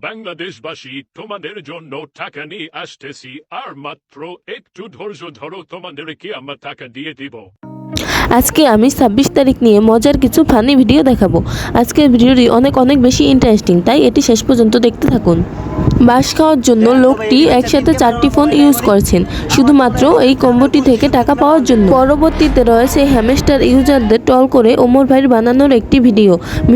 বাংলাদেশবাসী, তোমাদের জন্য টাকা নিয়ে আসতেছি, আর মাত্র একটু ধৈর্য ধরো, তোমাদেরকে আমরা টাকা দিয়ে দিব। আজকে আমি ২৬ তারিখ নিয়ে মজার কিছু ফানি ভিডিও দেখাবো। আজকের ভিডিওটি অনেক বেশি ইন্টারেস্টিং, তাই এটি শেষ পর্যন্ত দেখতে থাকুন। বাঁশ খাওয়ার জন্য লোকটি একসাথে 4টি ফোন ইউজ করছেন শুধুমাত্র এই কম্বোটি থেকে টাকা পাওয়ার জন্য। পরবর্তীতে রয়েছে হ্যামস্টার ইউজারদের টল করে ওমর ভাইয়ের বানানোর একটি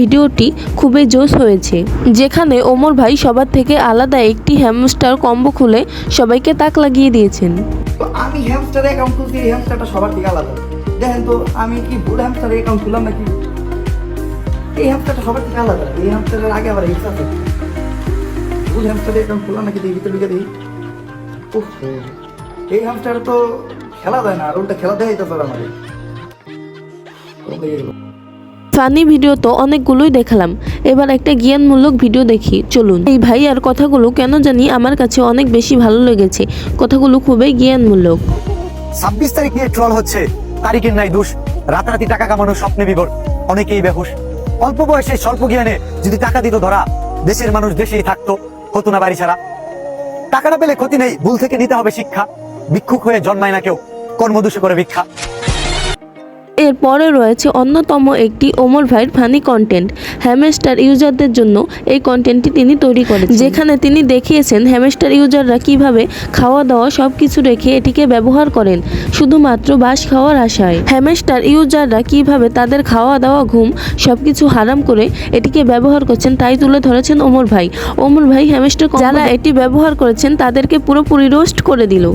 ভিডিওটি খুবই জোশ হয়েছে, যেখানে ওমর ভাই সবার থেকে আলাদা একটি হ্যামস্টার কম্বো খুলে সবাইকে তাক লাগিয়ে দিয়েছেন। আমি হ্যামস্টার অ্যাকাউন্ট খুলছি, এই হ্যামস্টারটা সবার থেকে আলাদা। দেখেন তো আমি কি ভুল হ্যামস্টার অ্যাকাউন্ট খুললাম নাকি? এই হ্যামস্টারটা সবার থেকে আলাদা। এই হ্যামস্টারের আগে আবার হিংসা আছে। ভুল হ্যামস্টার অ্যাকাউন্ট খুললাম নাকি? দেখি ভিতরে ঢুকে দেখি। এই হ্যামস্টার তো খেলা দেয় না, আর ওটা খেলা দেয় তো আমাদের। ফানি ভিডিও তো অনেকগুলোই দেখালাম, এবার একটা জ্ঞানমূলক ভিডিও দেখি চলুন। এই ভাই আর কথাগুলো কেন জানি আমার কাছে অনেক বেশি ভালো লেগেছে, কথাগুলো খুবই জ্ঞানমূলক। 26 তারিখ নিয়ে ট্রল হচ্ছে, তারিখের নাই দোষ, রাতারাতি টাকা কামানোর স্বপ্নে বিভোর অনেকেই বেহুশ। অল্প বয়সে স্বল্প জ্ঞানে যদি টাকা দিত ধরা, দেশের মানুষ দেশেই থাকতো, হতো না বাড়ি ছাড়া। টাকাটা পেলে ক্ষতি নেই, ভুল থেকে নিতে হবে শিক্ষা। ভিক্ষুক হয়ে জন্মায় না কেউ, কর্মদোষে করে ভিক্ষা। এরপরে রয়েছে অন্যতম একটি ওমর ভাইয়ের ফানি কন্টেন্ট। হ্যামস্টার ইউজারদের জন্য এই কন্টেন্টটি তিনি তৈরি করেন, যেখানে তিনি দেখিয়েছেন হ্যামস্টার ইউজাররা কিভাবে খাওয়া দাওয়া সবকিছু রেখে এটিকে ব্যবহার করেন শুধুমাত্র বাঁশ খাওয়ার আশায়। হ্যামস্টার ইউজাররা কিভাবে তাদের খাওয়া দাওয়া ঘুম সবকিছু হারাম করে এটিকে ব্যবহার করছেন, তাই তুলে ধরেছেন ওমর ভাই। ওমর ভাই হ্যামস্টার যারা এটি ব্যবহার করেছেন তাদেরকে পুরোপুরি রোস্ট করে দিল।